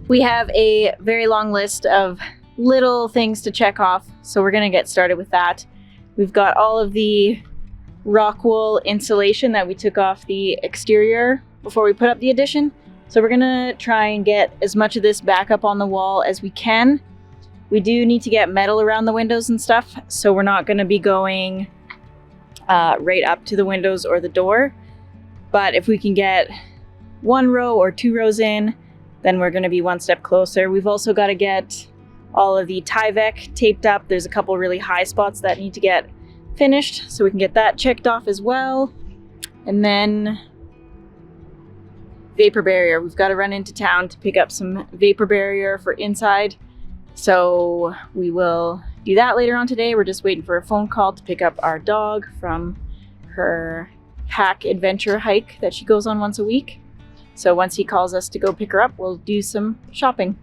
We have a very long list of little things to check off, so we're gonna get started with that. We've got all of the rock wool insulation that we took off the exterior before we put up the addition. So we're gonna try and get as much of this back up on the wall as we can. We do need to get metal around the windows and stuff, so we're not gonna be going right up to the windows or the door. But if we can get 1 row or 2 rows in, then we're gonna be one step closer. We've also gotta get all of the Tyvek taped up. There's a couple really high spots that need to get finished, so we can get that checked off as well. And then vapor barrier. We've got to run into town to pick up some vapor barrier for inside. So we will do that later on today. We're just waiting for a phone call to pick up our dog from her pack adventure hike that she goes on once a week. So once he calls us to go pick her up, we'll do some shopping.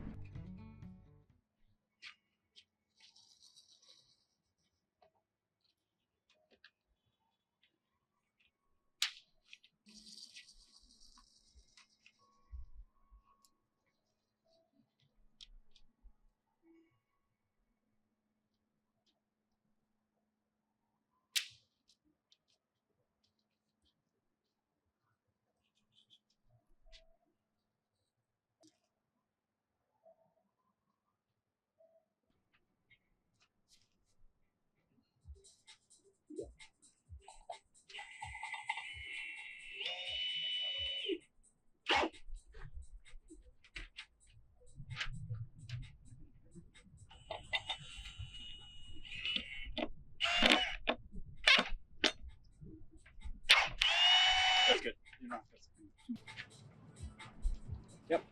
That's good. You're not. Yep.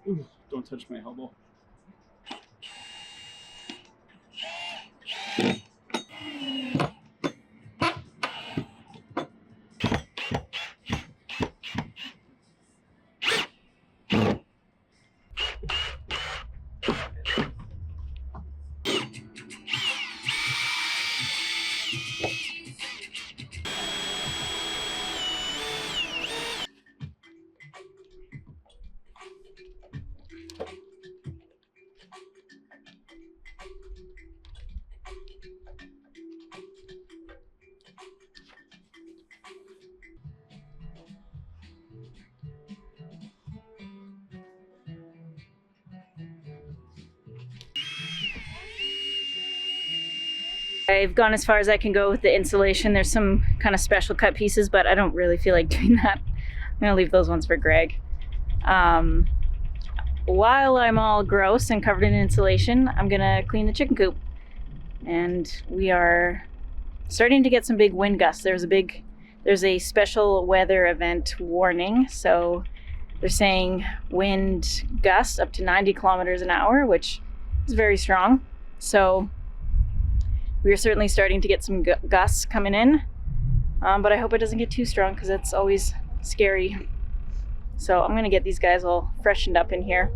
Ooh, don't touch my elbow. I've gone as far as I can go with the insulation. There's some kind of special cut pieces, but I don't really feel like doing that. I'm gonna leave those ones for Greg. While I'm all gross and covered in insulation, I'm gonna clean the chicken coop. And we are starting to get some big wind gusts. There's a special weather event warning, so they're saying wind gusts up to 90 kilometers an hour, which is very strong. So we are certainly starting to get some gusts coming in, but I hope it doesn't get too strong because it's always scary. So I'm gonna get these guys all freshened up in here.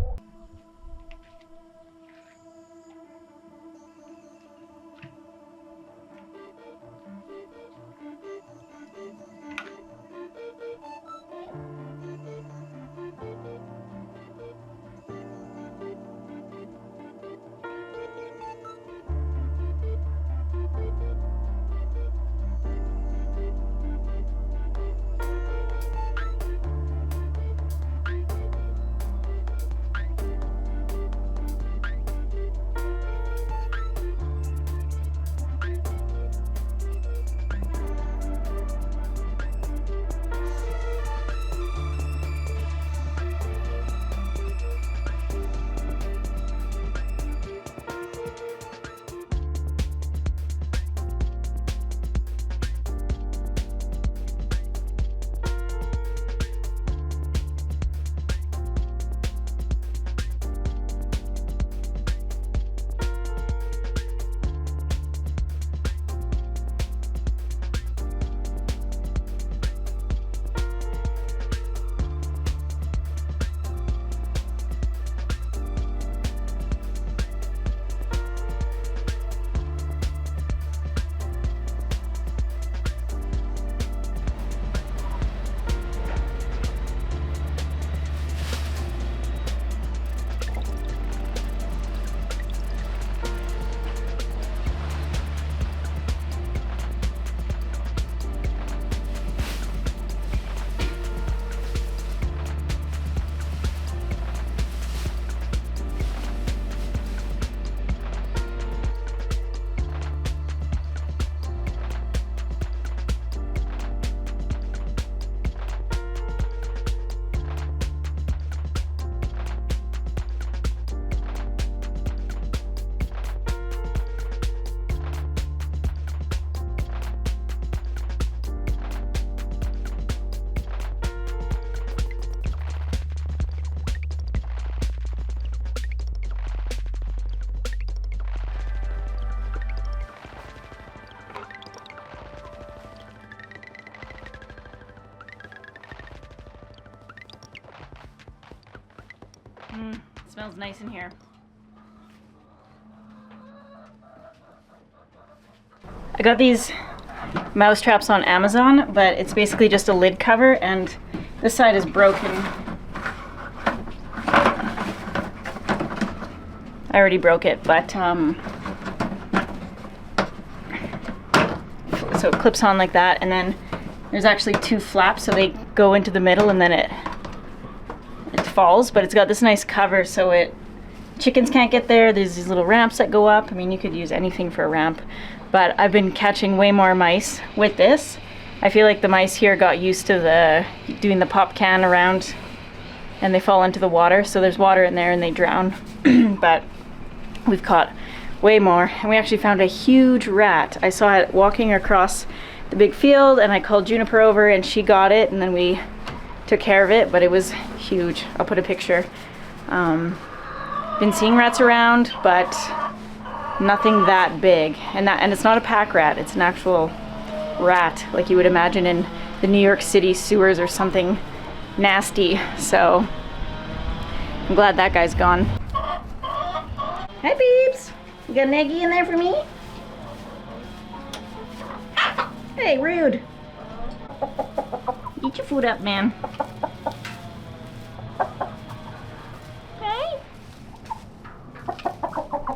Smells nice in here. I got these mouse traps on Amazon, but it's basically just a lid cover and this side is broken. I already broke it, but so it clips on like that, and then there's actually two flaps, so they go into the middle and then it falls, but it's got this nice cover so chickens can't get there. There's these little ramps that go up. I mean, you could use anything for a ramp, but I've been catching way more mice with this. I feel like the mice here got used to doing the pop can around and they fall into the water, so there's water in there and they drown. But we've caught way more, and we actually found a huge rat. I saw it walking across the big field and I called Juniper over and she got it, and then we took care of it, but it was huge. I'll put a picture. Been seeing rats around, but nothing that big. And it's not a pack rat, it's an actual rat, like you would imagine in the New York City sewers or something nasty. So I'm glad that guy's gone. Hi peeps! You got an eggie in there for me? Hey, rude. Eat your food up, man. Hey.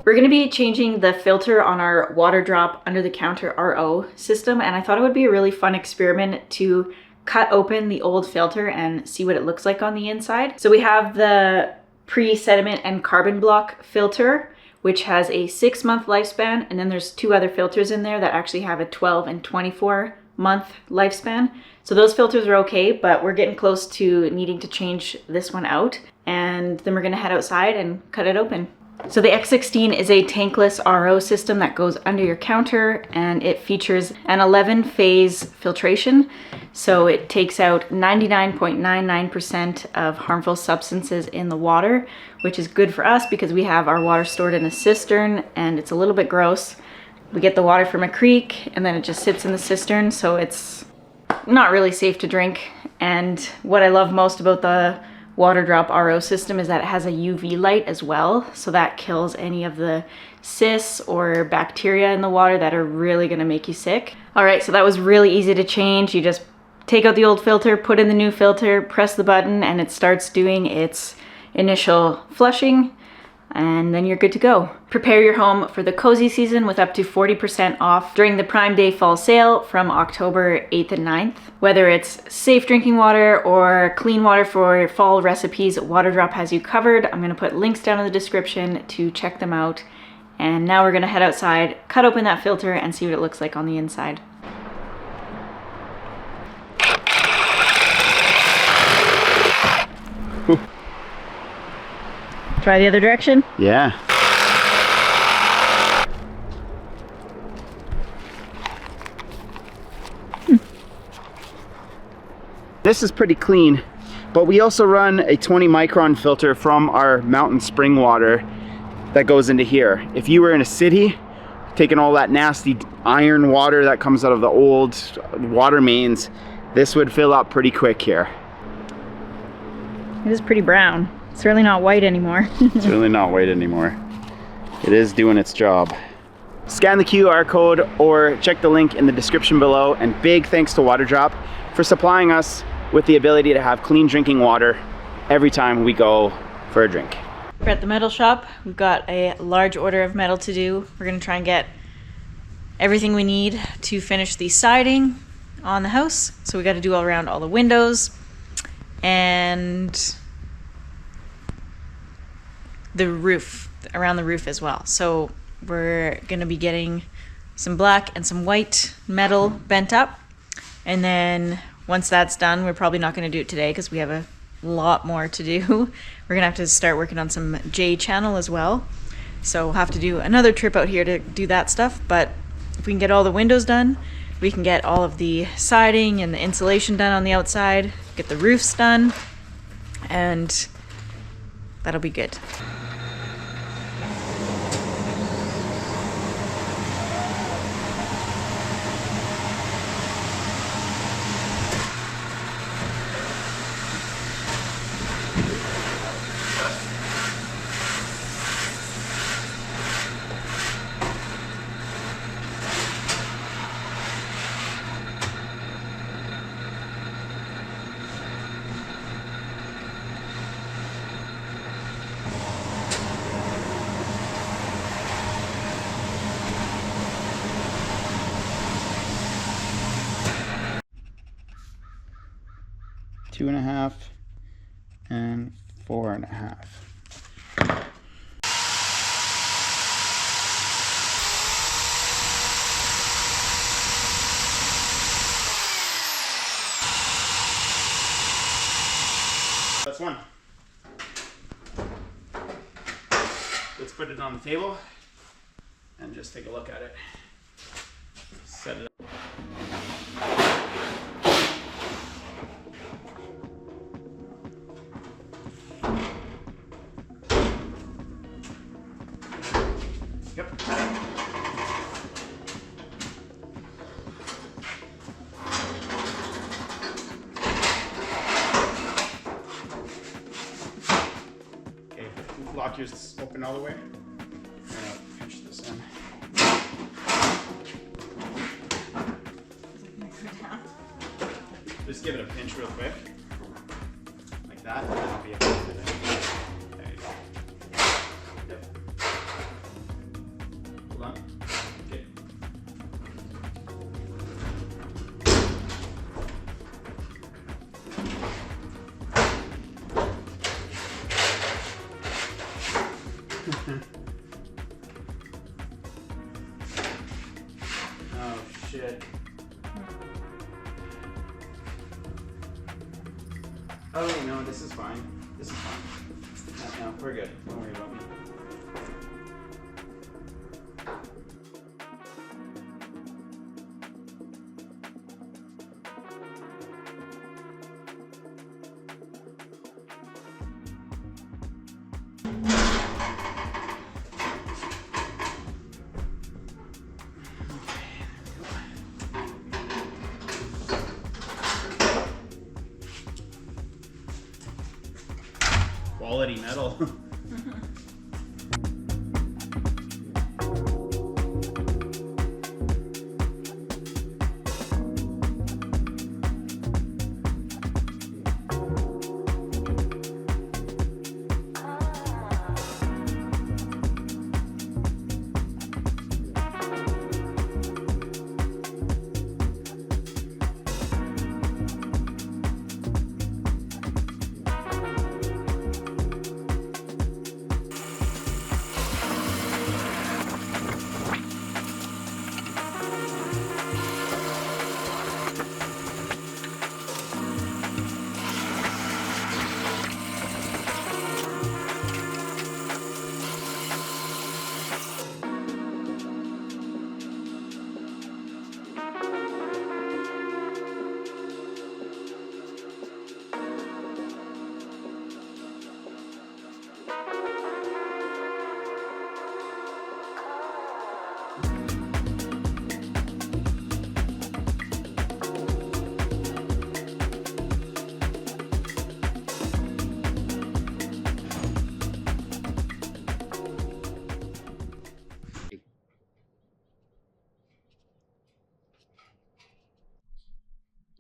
We're gonna be changing the filter on our water drop under the counter RO system, and I thought it would be a really fun experiment to cut open the old filter and see what it looks like on the inside. So we have the pre-sediment and carbon block filter, which has a 6-month lifespan, and then there's 2 other filters in there that actually have a 12 and 24-month lifespan. So those filters are okay, but we're getting close to needing to change this one out, and then we're gonna head outside and cut it open. So the X16 is a tankless RO system that goes under your counter, and it features an 11-phase filtration. So it takes out 99.99% of harmful substances in the water, which is good for us because we have our water stored in a cistern and it's a little bit gross. We get the water from a creek and then it just sits in the cistern, so it's not really safe to drink. And what I love most about the water drop RO system is that it has a UV light as well, so that kills any of the cysts or bacteria in the water that are really going to make you sick. All right, so that was really easy to change. You just take out the old filter, put in the new filter, press the button, and it starts doing its initial flushing, and then you're good to go. Prepare your home for the cozy season with up to 40% off during the Prime Day fall sale from October 8th and 9th. Whether it's safe drinking water or clean water for fall recipes, Water Drop has you covered. I'm gonna put links down in the description to check them out. And now we're gonna head outside, cut open that filter, and see what it looks like on the inside. Try the other direction? Yeah. This is pretty clean, but we also run a 20 micron filter from our mountain spring water that goes into here. If you were in a city, taking all that nasty iron water that comes out of the old water mains, this would fill up pretty quick here. It is pretty brown. It's really not white anymore. It's really not white anymore. It is doing its job. Scan the QR code or check the link in the description below, and big thanks to Water Drop for supplying us with the ability to have clean drinking water every time we go for a drink. We're at the metal shop. We've got a large order of metal to do. We're gonna try and get everything we need to finish the siding on the house. So we gotta do all around all the windows and the roof, around the roof as well. So we're gonna be getting some black and some white metal bent up, and then once that's done, we're probably not gonna do it today because we have a lot more to do. We're gonna have to start working on some J channel as well, so we'll have to do another trip out here to do that stuff. But if we can get all the windows done, we can get all of the siding and the insulation done on the outside, get the roofs done, and that'll be good. 2.5, and 4.5. That's one. Let's put it on the table and just take a look at it. Set it up. Yep. Okay, lock yours open all the way. I'm gonna pinch this in. Just give it a pinch real quick. Like that, and that'll be able to fit in. There you go. Yep. Hold on. Okay. Oh shit. Oh no, this is fine. This is fine. No, we're good. Don't worry about me. Quality metal.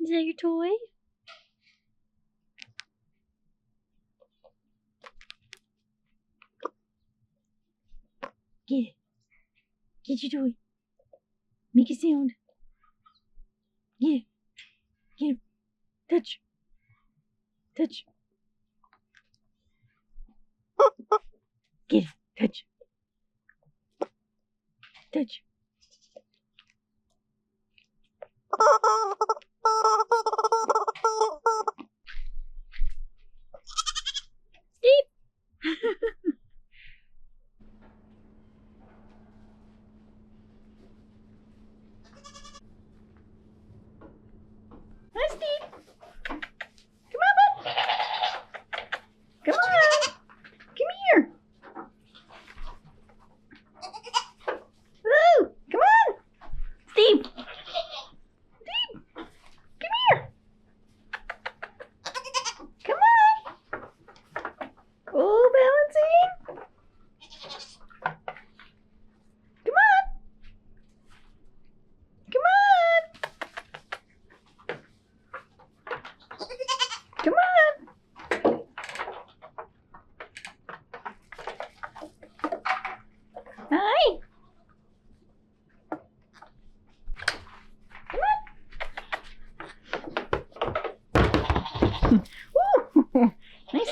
Is that your toy? Get it. Get your toy. Make a sound. Get it. Get him. Touch. Touch. Get it. Touch. Touch. Steve! Hi, Steve. Come on, bud. Come on. Come here. Woo!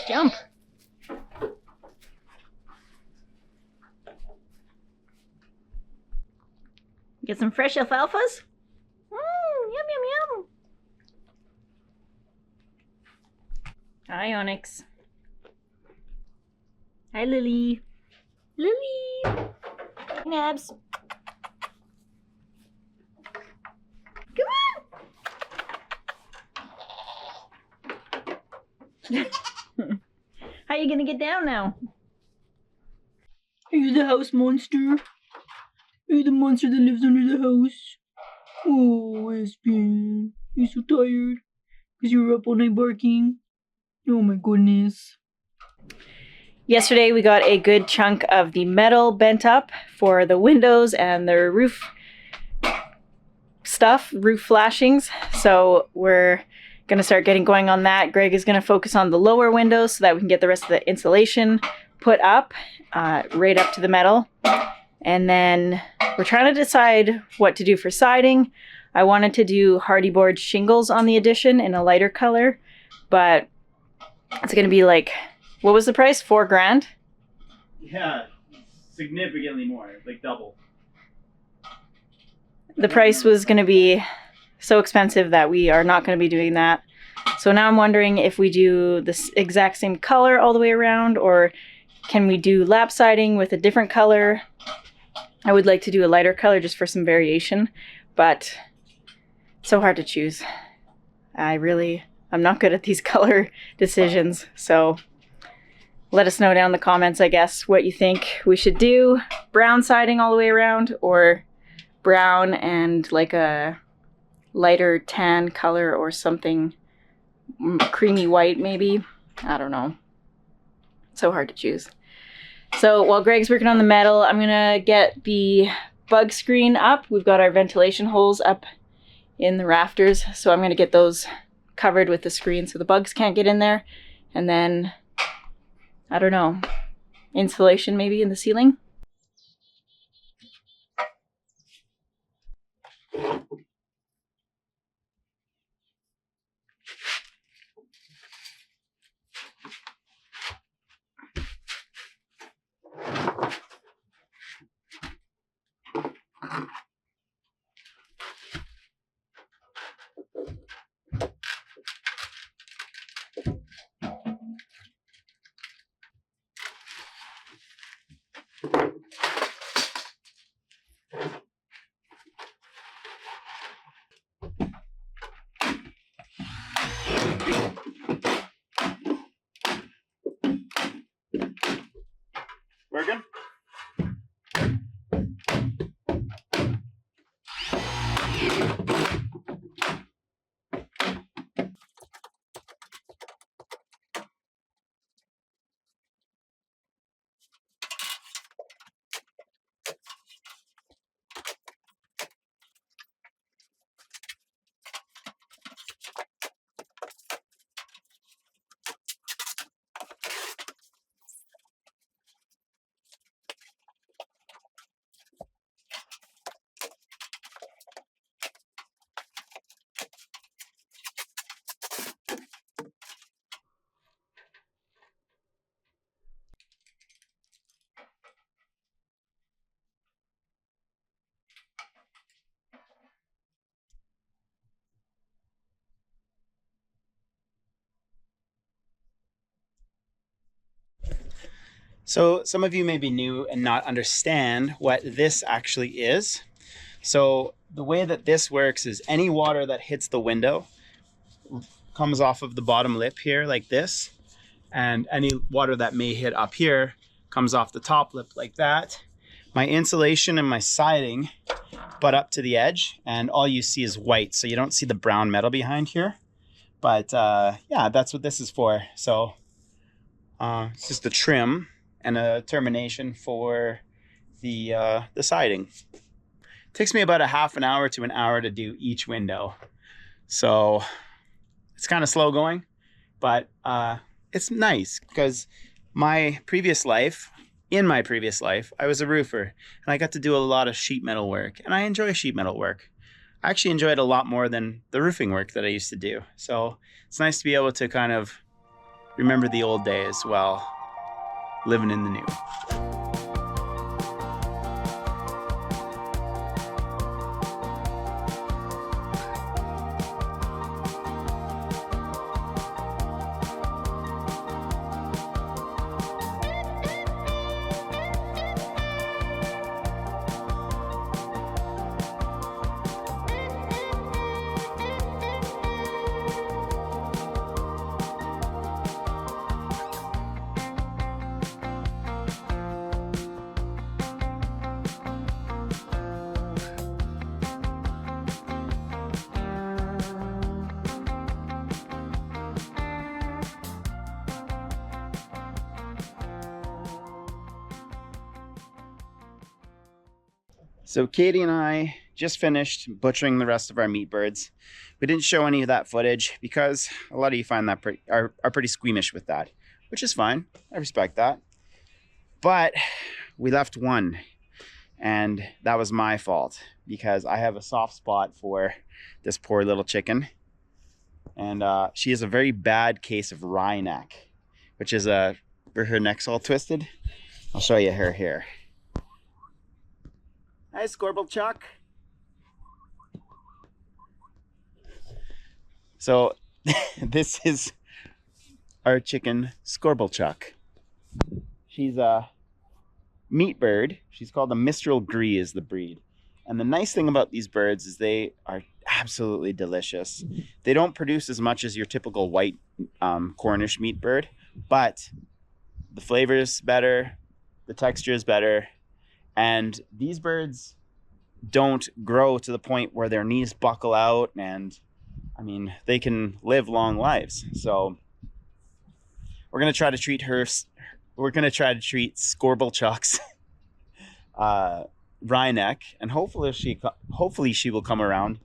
Jump. Get some fresh alfalfas? Yum, yum, yum. Hi, Onyx. Hi, Lily. Lily. Hi, Nabs. Come on. How you gonna get down now? Are you the house monster? Are you the monster that lives under the house? Oh, Espen. You're so tired. Because you were up all night barking. Oh my goodness. Yesterday we got a good chunk of the metal bent up for the windows and the roof stuff, roof flashings. So we're gonna start getting going on that. Greg is gonna focus on the lower windows so that we can get the rest of the insulation put up, right up to the metal. And then we're trying to decide what to do for siding. I wanted to do hardy board shingles on the addition in a lighter color, but it's gonna be like, what was the price? $4,000? Yeah, significantly more, like double. The price was gonna be so expensive that we are not gonna be doing that. So now I'm wondering if we do this exact same color all the way around, or can we do lap siding with a different color? I would like to do a lighter color just for some variation, but it's so hard to choose. I'm not good at these color decisions, so let us know down in the comments, I guess, what you think we should do. Brown siding all the way around, or brown and like a lighter tan color or something, creamy white maybe. I don't know. So hard to choose. So while Greg's working on the metal, I'm gonna get the bug screen up. We've got our ventilation holes up in the rafters, so I'm gonna get those covered with the screen so the bugs can't get in there. And then, I don't know, insulation maybe in the ceiling. Working? So some of you may be new and not understand what this actually is. So the way that this works is any water that hits the window comes off of the bottom lip here like this, and any water that may hit up here comes off the top lip like that. My insulation and my siding butt up to the edge, and all you see is white, so you don't see the brown metal behind here. But yeah, that's what this is for. So it's just a trim and a termination for the siding. It takes me about a half an hour to an hour to do each window. So it's kind of slow going, but it's nice because in my previous life, I was a roofer, and I got to do a lot of sheet metal work, and I enjoy sheet metal work. I actually enjoy it a lot more than the roofing work that I used to do. So it's nice to be able to kind of remember the old days while living in the new. So Katie and I just finished butchering the rest of our meat birds. We didn't show any of that footage because a lot of you find that are pretty squeamish with that, which is fine. I respect that. But we left one, and that was my fault because I have a soft spot for this poor little chicken. And she has a very bad case of wry neck, which is where her neck's all twisted. I'll show you her here. Hi, Scorble Chuck. So this is our chicken, Scorble Chuck. She's a meat bird. She's called a Mistral Gree is the breed. And the nice thing about these birds is they are absolutely delicious. They don't produce as much as your typical white Cornish meat bird, but the flavor is better, the texture is better, and these birds don't grow to the point where their knees buckle out, and I mean, they can live long lives. So we're gonna try to treat Scorble Chuck's wry neck, and hopefully she will come around,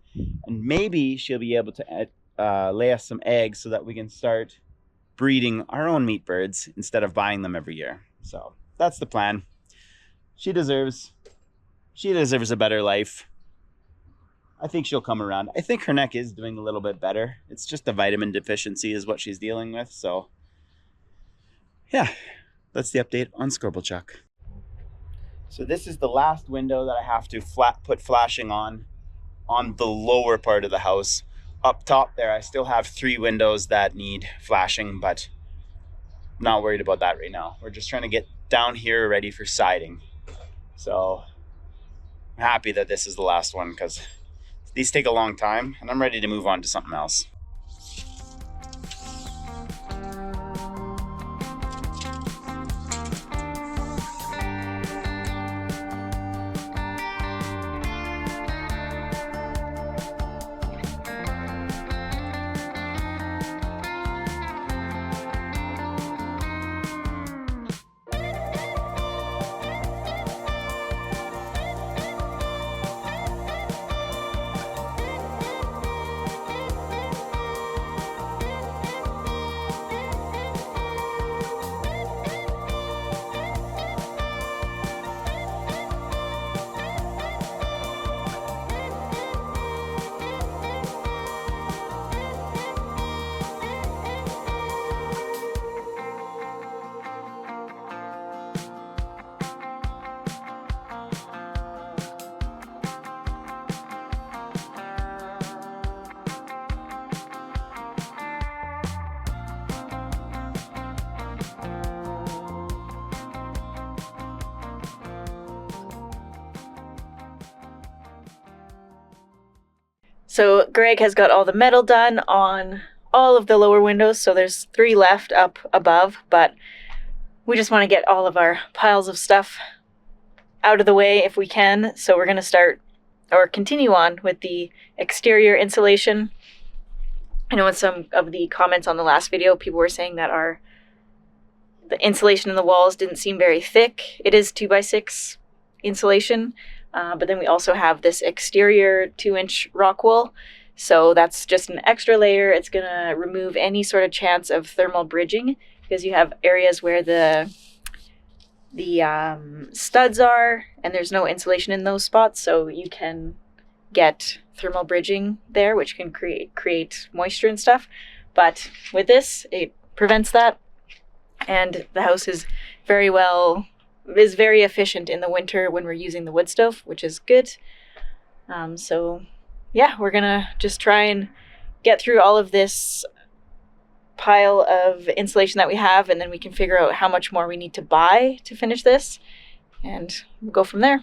and maybe she'll be able to lay us some eggs so that we can start breeding our own meat birds instead of buying them every year. So that's the plan. She deserves a better life. I think she'll come around. I think her neck is doing a little bit better. It's just a vitamin deficiency is what she's dealing with. So yeah, that's the update on Scorble Chuck. So this is the last window that I have to put flashing on the lower part of the house. Up top there, I still have 3 windows that need flashing, but I'm not worried about that right now. We're just trying to get down here ready for siding. So I'm happy that this is the last one because these take a long time and I'm ready to move on to something else. So Greg has got all the metal done on all of the lower windows, so there's 3 left up above, but we just want to get all of our piles of stuff out of the way if we can. So we're going to start or continue on with the exterior insulation. I know in some of the comments on the last video, people were saying that the insulation in the walls didn't seem very thick. It is 2x6 insulation. But then we also have this exterior 2-inch rock wool. So that's just an extra layer. It's going to remove any sort of chance of thermal bridging because you have areas where the studs are and there's no insulation in those spots. So you can get thermal bridging there, which can create moisture and stuff. But with this, it prevents that. And the house is very efficient in the winter when we're using the wood stove, which is good. So yeah, we're gonna just try and get through all of this pile of insulation that we have, and then we can figure out how much more we need to buy to finish this, and we'll go from there.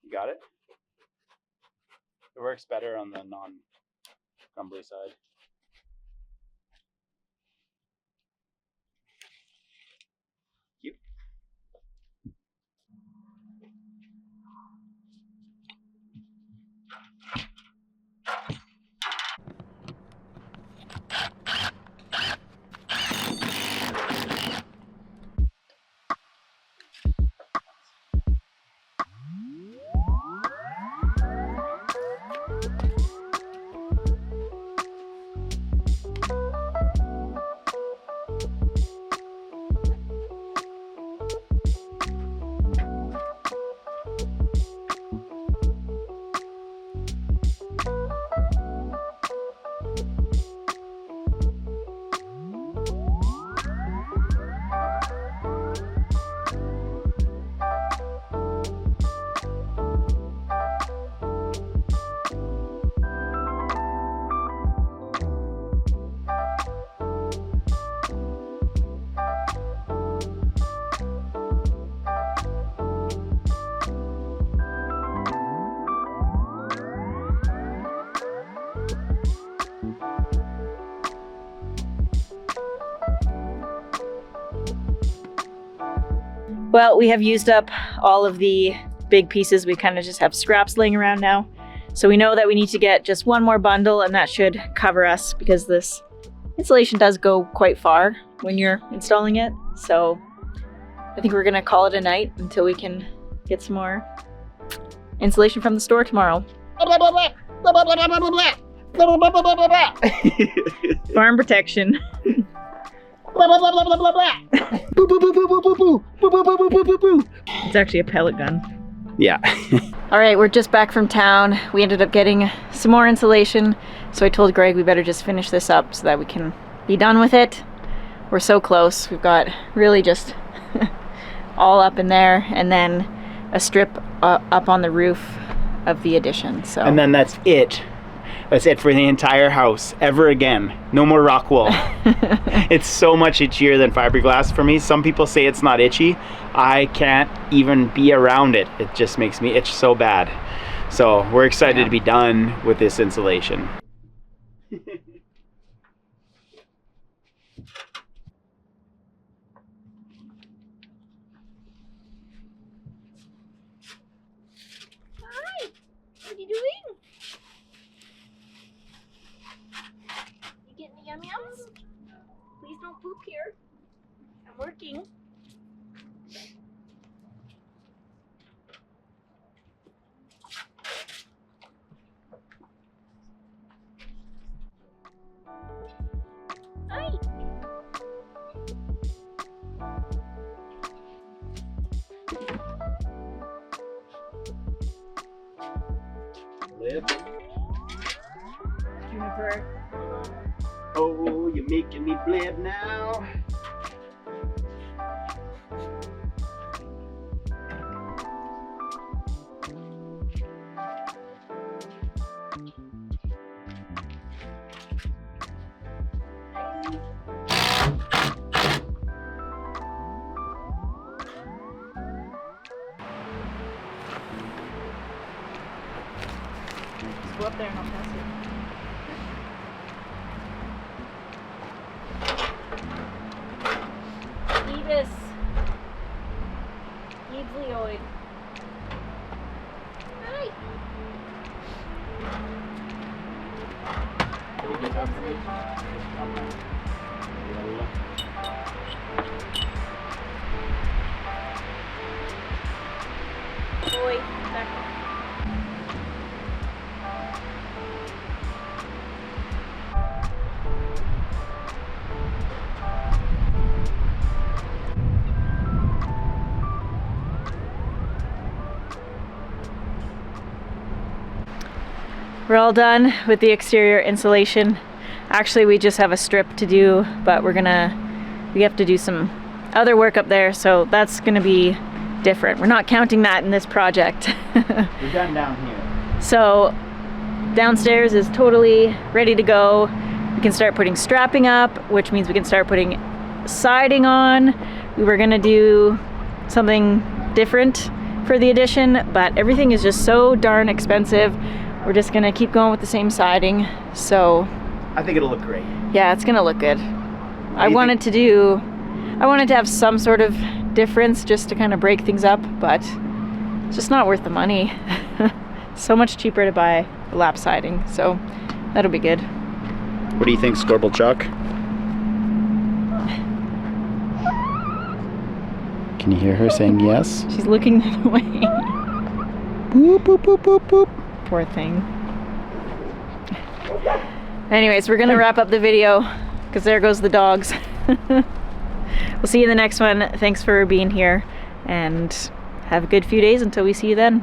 You got it? It works better on the non-crumbly side. Cute. Well, we have used up all of the big pieces. We kind of just have scraps laying around now. So we know that we need to get just one more bundle, and that should cover us because this insulation does go quite far when you're installing it. So I think we're gonna call it a night until we can get some more insulation from the store tomorrow. Farm protection. It's actually a pellet gun. Yeah. All right, we're just back from town. We ended up getting some more insulation, so I told Greg we better just finish this up so that we can be done with it. We're so close. We've got really just all up in there, and then a strip up on the roof of the addition. So. And then that's it. That's it for the entire house, ever again. No more rock wool. It's so much itchier than fiberglass for me. Some people say it's not itchy. I can't even be around it. It just makes me itch so bad. So we're excited to be done with this insulation. Hi, what are you doing? You getting the yum-yums? Please don't poop here. I'm working. Hi. Lip. Juniper. Oh, you're making me blib now. Just go up there and I'll pass it. Evis. Eveslyoid. Hi. Boy, back. We're all done with the exterior insulation. Actually, we just have a strip to do, but we have to do some other work up there, so that's gonna be different. We're not counting that in this project. We're done down here. So downstairs is totally ready to go. We can start putting strapping up, which means we can start putting siding on. We were gonna do something different for the addition, but everything is just so darn expensive. We're just gonna keep going with the same siding. So I think it'll look great. yeah, it's gonna look good. I wanted to have some sort of difference just to kind of break things up, but it's just not worth the money. So much cheaper to buy lap siding, so that'll be good. What do you think, Scorble Chuck? Can you hear her saying yes? She's looking that way. Boop, boop, boop, boop, boop. Poor thing. Anyways, we're gonna wrap up the video because there goes the dogs. We'll see you in the next one. Thanks for being here and have a good few days until we see you then.